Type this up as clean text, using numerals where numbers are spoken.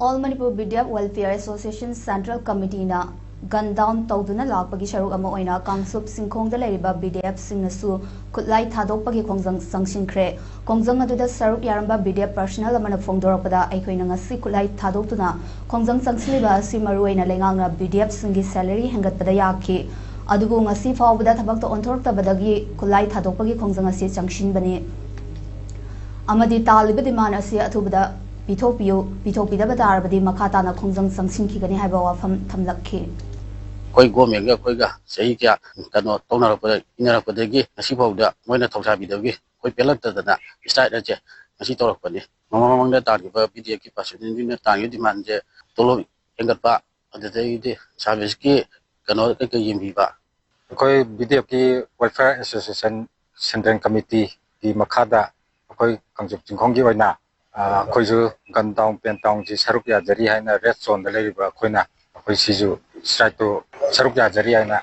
All Manipur BDF Welfare Association Central Committee na gun down tawduna lakpagi sharuk ama oina kangsup singkhong da leriba BDF singnasu kutlai thadokpagi khongjang sangsinkhre khongjang aduda saruk yaramba BDF personnel amana phongdorapada aikhoina ngasi kutlai thadokuna khongjang sangsliba asi maruaina lengangna BDF singi salary hengatpada yakhi adubu ngasi fawbada thabak to onthortabadagi kutlai thadokpagi khongjang asi changsinbani amadi taliba demand asi athubada Pitopida Badarabadi Makatana Kongzang Sangsinki Gani Haibawa from Tamlaki. Koi go mega koiga, Saika, Kano, Tonara, Inarapodegi, Asipoda, when a Tosabi, Koi Pelata, beside that, Asitorapani. Among the target of BDA capacity in the time you demand Tolo, Engapa, the day, Saviski, Kano, Yimbiva. Koi BDA Welfare Association Central Committee, the Makada, Koi Consumption Kongi na. Koizu gun down pentong ji sarukya jari hai na red zone da leriba koina koi siju strike to sarukya jari hai na